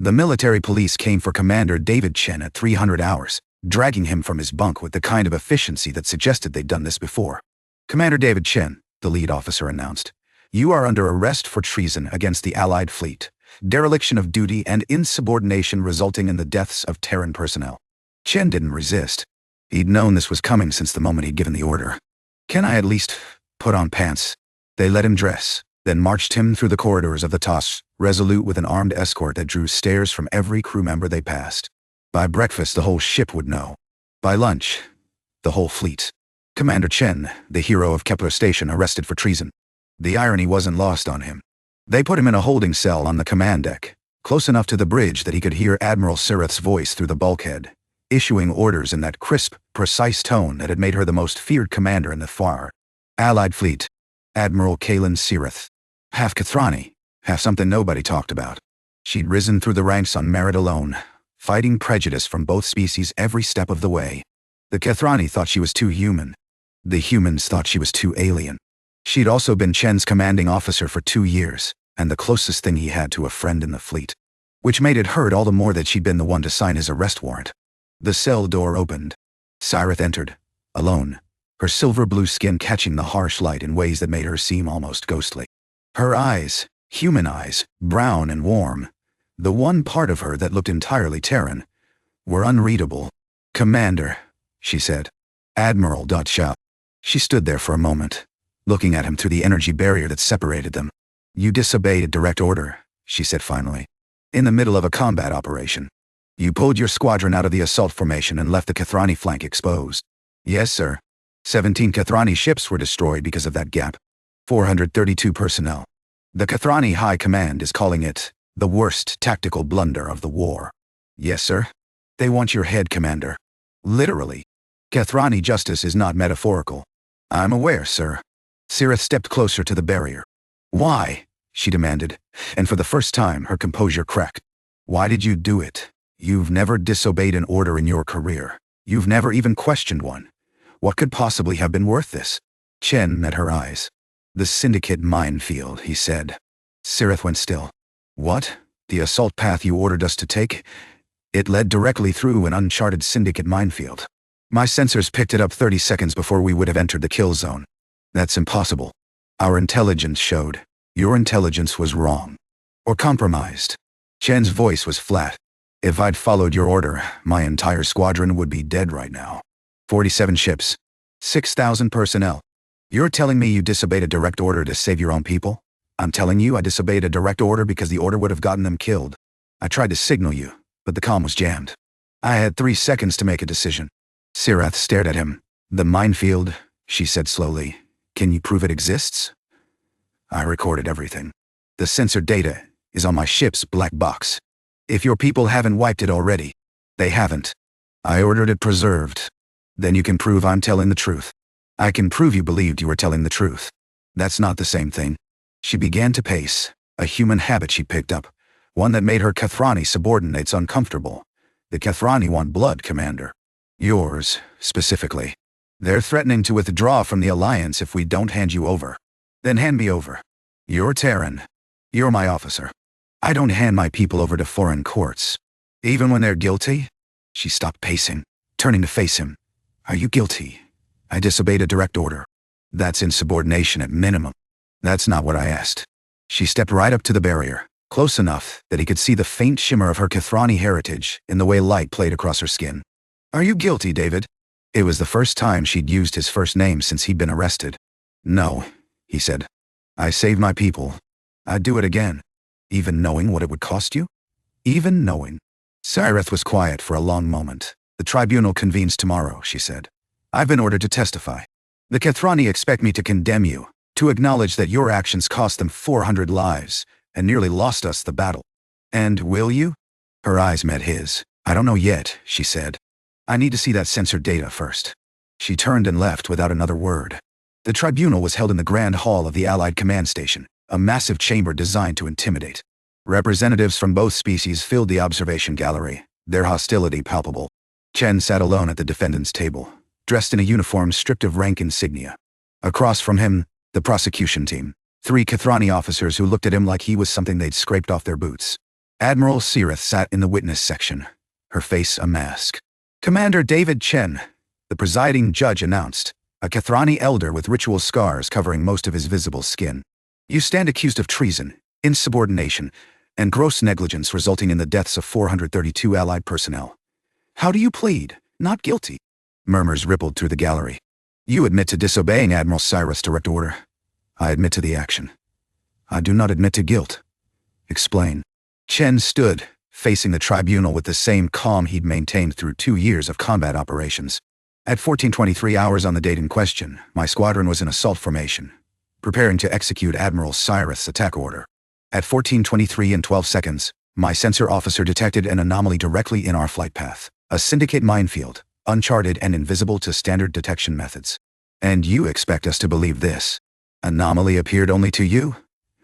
The military police came for Commander David Chen at 300 hours, dragging him from his bunk with the kind of efficiency that suggested they'd done this before. "Commander David Chen," the lead officer announced, "you are under arrest for treason against the Allied fleet, dereliction of duty and insubordination resulting in the deaths of Terran personnel." Chen didn't resist. He'd known this was coming since the moment he'd given the order. "Can I at least put on pants?" They let him dress, then marched him through the corridors of the TOS, resolute with an armed escort that drew stares from every crew member they passed. By breakfast, the whole ship would know. By lunch, the whole fleet. Commander Chen, the hero of Kepler Station, arrested for treason. The irony wasn't lost on him. They put him in a holding cell on the command deck, close enough to the bridge that he could hear Admiral Syrath's voice through the bulkhead, issuing orders in that crisp, precise tone that had made her the most feared commander in the far Allied fleet. Admiral Kaelen Syrath. Half Kethrani, half something nobody talked about. She'd risen through the ranks on merit alone, fighting prejudice from both species every step of the way. The Kethrani thought she was too human. The humans thought she was too alien. She'd also been Chen's commanding officer for 2 years, and the closest thing he had to a friend in the fleet. Which made it hurt all the more that she'd been the one to sign his arrest warrant. The cell door opened. Syrath entered, alone, her silver blue skin catching the harsh light in ways that made her seem almost ghostly. Her eyes, human eyes, brown and warm, the one part of her that looked entirely Terran, were unreadable. "Commander," she said. "Admiral Shaw." She stood there for a moment, looking at him through the energy barrier that separated them. "You disobeyed a direct order," she said finally. "In the middle of a combat operation. You pulled your squadron out of the assault formation and left the Kethrani flank exposed." "Yes, sir. 17 Kethrani ships were destroyed because of that gap. 432 personnel. The Kethrani High Command is calling it the worst tactical blunder of the war." "Yes, sir. They want your head, Commander. Literally. Kethrani justice is not metaphorical." "I'm aware, sir." Syrath stepped closer to the barrier. "Why?" she demanded, and for the first time her composure cracked. "Why did you do it? You've never disobeyed an order in your career. You've never even questioned one. What could possibly have been worth this?" Chen met her eyes. "The Syndicate minefield," he said. Syrath went still. "What? The assault path you ordered us to take? It led directly through an uncharted Syndicate minefield. My sensors picked it up 30 seconds before we would have entered the kill zone. That's impossible. Our intelligence showed. Your intelligence was wrong. Or compromised." Chen's voice was flat. "If I'd followed your order, my entire squadron would be dead right now. 47 ships. 6,000 personnel. You're telling me you disobeyed a direct order to save your own people? I'm telling you I disobeyed a direct order because the order would have gotten them killed. I tried to signal you, but the comm was jammed. I had 3 seconds to make a decision." Syrath stared at him. "The minefield," she said slowly. "Can you prove it exists?" "I recorded everything. The sensor data is on my ship's black box. If your people haven't wiped it already, they haven't. I ordered it preserved. Then you can prove I'm telling the truth. I can prove you believed you were telling the truth. That's not the same thing." She began to pace, a human habit she picked up, one that made her Kethrani subordinates uncomfortable. "The Kethrani want blood, Commander. Yours, specifically. They're threatening to withdraw from the Alliance if we don't hand you over." "Then hand me over. You're Terran. You're my officer. I don't hand my people over to foreign courts. Even when they're guilty?" She stopped pacing, turning to face him. "Are you guilty? I disobeyed a direct order. That's insubordination at minimum." "That's not what I asked." She stepped right up to the barrier, close enough that he could see the faint shimmer of her Kethrani heritage in the way light played across her skin. "Are you guilty, David?" It was the first time she'd used his first name since he'd been arrested. "No," he said. "I saved my people. I'd do it again. Even knowing what it would cost you?" "Even knowing." Syrath was quiet for a long moment. "The tribunal convenes tomorrow," she said. "I've been ordered to testify. The Kethrani expect me to condemn you, to acknowledge that your actions cost them 400 lives and nearly lost us the battle. And will you?" Her eyes met his. "I don't know yet," she said. "I need to see that sensor data first." She turned and left without another word. The tribunal was held in the Grand Hall of the Allied Command Station, a massive chamber designed to intimidate. Representatives from both species filled the observation gallery, their hostility palpable. Chen sat alone at the defendant's table, dressed in a uniform stripped of rank insignia. Across from him, the prosecution team, 3 Kethrani officers who looked at him like he was something they'd scraped off their boots. Admiral Syrath sat in the witness section, her face a mask. Commander David Chen, the presiding judge announced, a Kethrani elder with ritual scars covering most of his visible skin. You stand accused of treason, insubordination, and gross negligence resulting in the deaths of 432 Allied personnel. How do you plead? Not guilty. Murmurs rippled through the gallery. You admit to disobeying Admiral Syrath's direct order. I admit to the action. I do not admit to guilt. Explain. Chen stood, facing the tribunal with the same calm he'd maintained through 2 years of combat operations. At 14:23 hours on the date in question, my squadron was in assault formation, preparing to execute Admiral Syrath's attack order. At 14:23 and 12 seconds, my sensor officer detected an anomaly directly in our flight path, a syndicate minefield, uncharted and invisible to standard detection methods. And you expect us to believe this? Anomaly appeared only to you?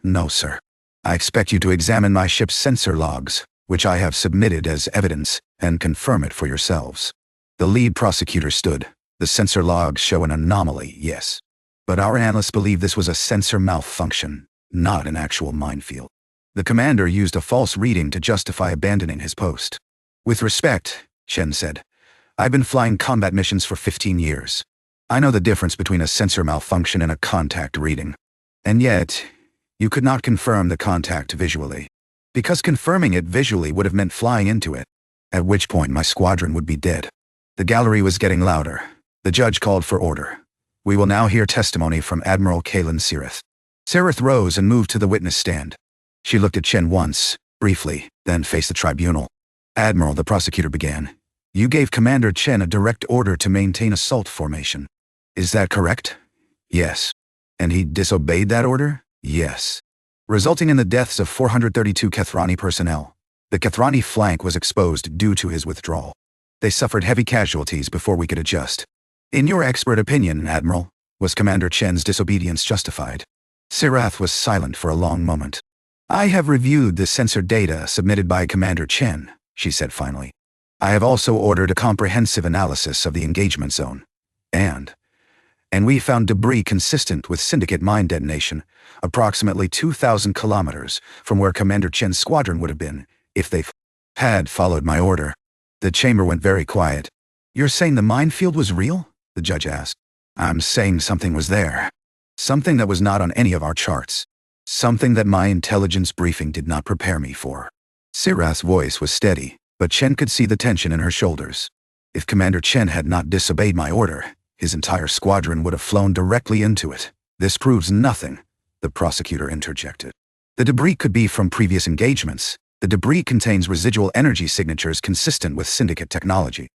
No, sir. I expect you to examine my ship's sensor logs, which I have submitted as evidence, and confirm it for yourselves. The lead prosecutor stood. The sensor logs show an anomaly, yes. But our analysts believe this was a sensor malfunction, not an actual minefield. The commander used a false reading to justify abandoning his post. With respect, Chen said, I've been flying combat missions for 15 years. I know the difference between a sensor malfunction and a contact reading. And yet, you could not confirm the contact visually. Because confirming it visually would have meant flying into it, at which point my squadron would be dead. The gallery was getting louder. The judge called for order. We will now hear testimony from Admiral Kaelen Syrath. Syrath rose and moved to the witness stand. She looked at Chen once, briefly, then faced the tribunal. Admiral, the prosecutor began, you gave Commander Chen a direct order to maintain assault formation. Is that correct? Yes. And he disobeyed that order? Yes. Resulting in the deaths of 432 Kethrani personnel. The Kethrani flank was exposed due to his withdrawal. They suffered heavy casualties before we could adjust. In your expert opinion, Admiral, was Commander Chen's disobedience justified? Syrath was silent for a long moment. I have reviewed the sensor data submitted by Commander Chen, she said finally. I have also ordered a comprehensive analysis of the engagement zone. And we found debris consistent with syndicate mine detonation, approximately 2,000 kilometers from where Commander Chen's squadron would have been, if they had followed my order. The chamber went very quiet. You're saying the minefield was real? The judge asked. I'm saying something was there. Something that was not on any of our charts. Something that my intelligence briefing did not prepare me for. Syrath's voice was steady, but Chen could see the tension in her shoulders. If Commander Chen had not disobeyed my order, his entire squadron would have flown directly into it. This proves nothing, the prosecutor interjected. The debris could be from previous engagements. The debris contains residual energy signatures consistent with syndicate technology.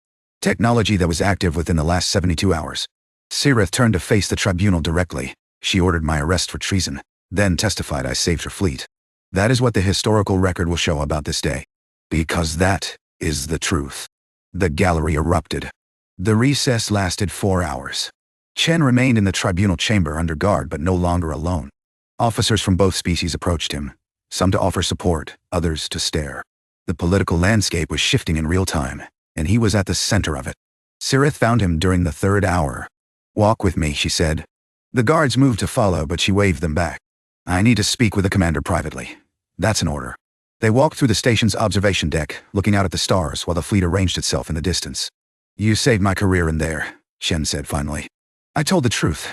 Technology that was active within the last 72 hours. Syrath turned to face the tribunal directly. She ordered my arrest for treason, then testified I saved her fleet. That is what the historical record will show about this day. Because that is the truth. The gallery erupted. The recess lasted 4 hours. Chen remained in the tribunal chamber under guard but no longer alone. Officers from both species approached him, some to offer support, others to stare. The political landscape was shifting in real time, and he was at the center of it. Syrath found him during the 3rd hour. Walk with me, she said. The guards moved to follow, but she waved them back. I need to speak with the commander privately. That's an order. They walked through the station's observation deck, looking out at the stars while the fleet arranged itself in the distance. You saved my career in there, Chen said finally. I told the truth.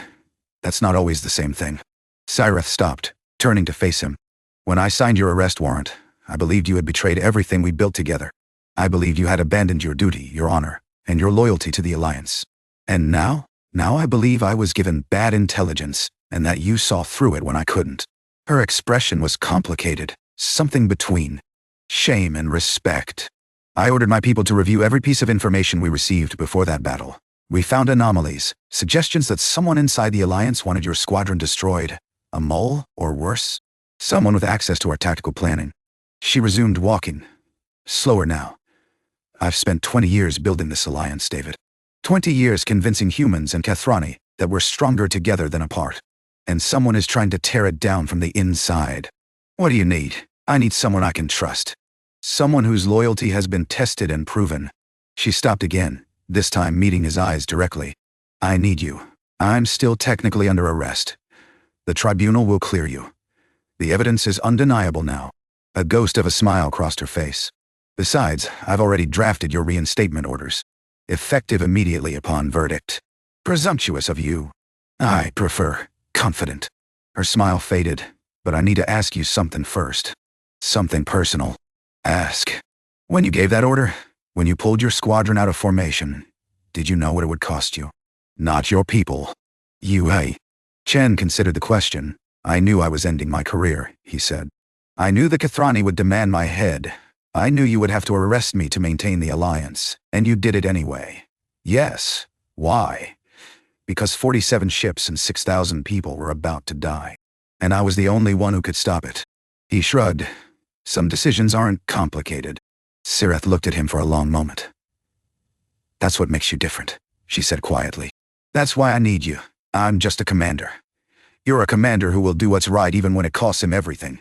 That's not always the same thing. Syrath stopped, turning to face him. When I signed your arrest warrant, I believed you had betrayed everything we built together. I believed you had abandoned your duty, your honor, and your loyalty to the Alliance. And now I believe I was given bad intelligence, and that you saw through it when I couldn't. Her expression was complicated, something between shame and respect. I ordered my people to review every piece of information we received before that battle. We found anomalies, suggestions that someone inside the Alliance wanted your squadron destroyed. A mole, or worse? Someone with access to our tactical planning. She resumed walking. Slower now. I've spent 20 years building this alliance, David. 20 years convincing humans and Kethrani that we're stronger together than apart. And someone is trying to tear it down from the inside. What do you need? I need someone I can trust. Someone whose loyalty has been tested and proven. She stopped again, this time meeting his eyes directly. I need you. I'm still technically under arrest. The tribunal will clear you. The evidence is undeniable now. A ghost of a smile crossed her face. Besides, I've already drafted your reinstatement orders. Effective immediately upon verdict. Presumptuous of you. I prefer confident. Her smile faded, but I need to ask you something first. Something personal. Ask. When you gave that order, when you pulled your squadron out of formation, did you know what it would cost you? Not your people. You. Chen considered the question. I knew I was ending my career, he said. I knew the Kethrani would demand my head. I knew you would have to arrest me to maintain the alliance, and you did it anyway. Yes. Why? Because 47 ships and 6,000 people were about to die. And I was the only one who could stop it. He shrugged. Some decisions aren't complicated. Syrath looked at him for a long moment. That's what makes you different, she said quietly. That's why I need you. I'm just a commander. You're a commander who will do what's right even when it costs him everything.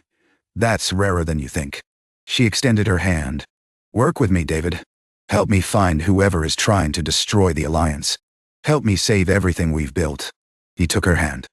That's rarer than you think. She extended her hand. Work with me, David. Help me find whoever is trying to destroy the Alliance. Help me save everything we've built. He took her hand.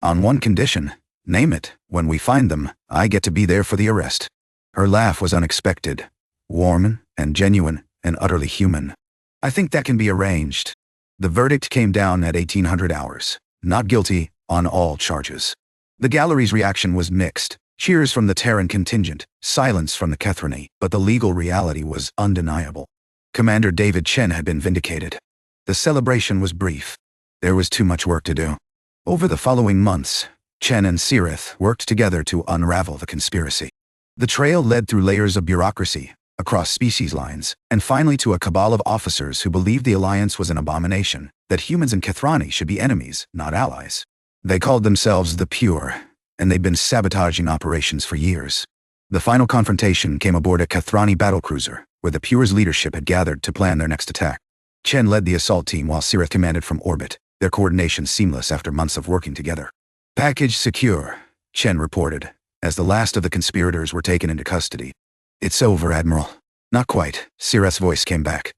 On one condition. Name it. When we find them, I get to be there for the arrest. Her laugh was unexpected. Warm and genuine and utterly human. I think that can be arranged. The verdict came down at 1800 hours. Not guilty on all charges. The gallery's reaction was mixed. Cheers from the Terran contingent, silence from the Kethrani, but the legal reality was undeniable. Commander David Chen had been vindicated. The celebration was brief. There was too much work to do. Over the following months, Chen and Syrath worked together to unravel the conspiracy. The trail led through layers of bureaucracy, across species lines, and finally to a cabal of officers who believed the Alliance was an abomination, that humans and Kethrani should be enemies, not allies. They called themselves the Pure, and they'd been sabotaging operations for years. The final confrontation came aboard a Kethrani battlecruiser, where the Pure's leadership had gathered to plan their next attack. Chen led the assault team while Syrath commanded from orbit, their coordination seamless after months of working together. Package secure, Chen reported, as the last of the conspirators were taken into custody. It's over, Admiral. Not quite, Syrath's voice came back.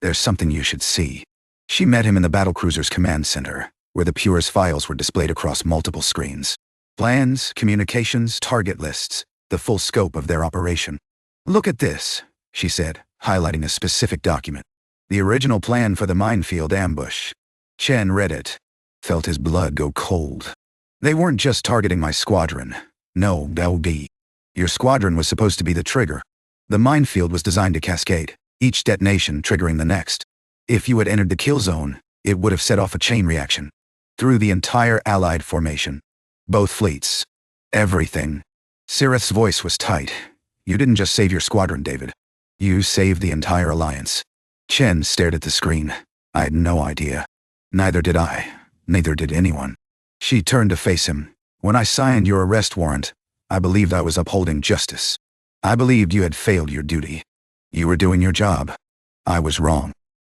There's something you should see. She met him in the battlecruiser's command center, where the Pure's files were displayed across multiple screens. Plans, communications, target lists, the full scope of their operation. Look at this, she said, highlighting a specific document. The original plan for the minefield ambush. Chen read it, felt his blood go cold. They weren't just targeting my squadron. No, LB. Your squadron was supposed to be the trigger. The minefield was designed to cascade, each detonation triggering the next. If you had entered the kill zone, it would have set off a chain reaction. Through the entire Allied formation. Both fleets. Everything. Syrath's voice was tight. You didn't just save your squadron, David. You saved the entire Alliance. Chen stared at the screen. I had no idea. Neither did I. Neither did anyone. She turned to face him. When I signed your arrest warrant, I believed I was upholding justice. I believed you had failed your duty. You were doing your job. I was wrong.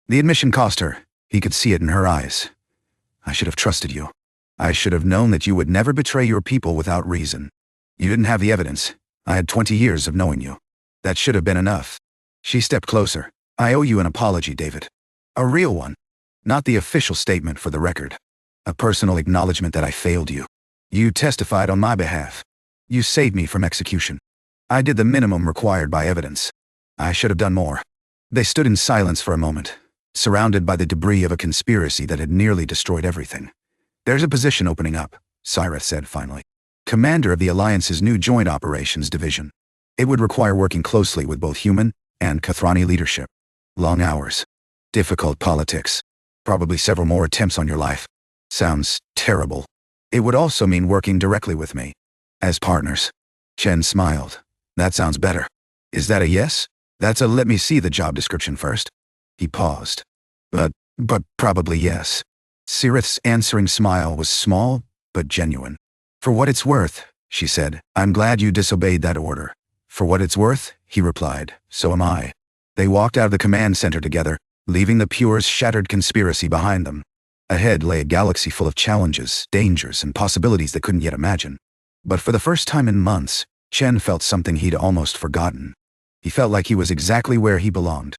The admission cost her. He could see it in her eyes. I should have trusted you. I should have known that you would never betray your people without reason. You didn't have the evidence. I had 20 years of knowing you. That should have been enough. She stepped closer. I owe you an apology, David. A real one. Not the official statement for the record. A personal acknowledgement that I failed you. You testified on my behalf. You saved me from execution. I did the minimum required by evidence. I should have done more. They stood in silence for a moment, surrounded by the debris of a conspiracy that had nearly destroyed everything. There's a position opening up, Syrath said finally. Commander of the Alliance's new Joint Operations Division. It would require working closely with both human and Kethrani leadership. Long hours. Difficult politics. Probably several more attempts on your life. Sounds terrible. It would also mean working directly with me. As partners. Chen smiled. That sounds better. Is that a yes? That's a let me see the job description first. He paused. But probably yes. Syrath's answering smile was small, but genuine. For what it's worth, she said, I'm glad you disobeyed that order. For what it's worth, he replied, so am I. They walked out of the command center together, leaving the Pure's shattered conspiracy behind them. Ahead lay a galaxy full of challenges, dangers, and possibilities they couldn't yet imagine. But for the first time in months, Chen felt something he'd almost forgotten. He felt like he was exactly where he belonged.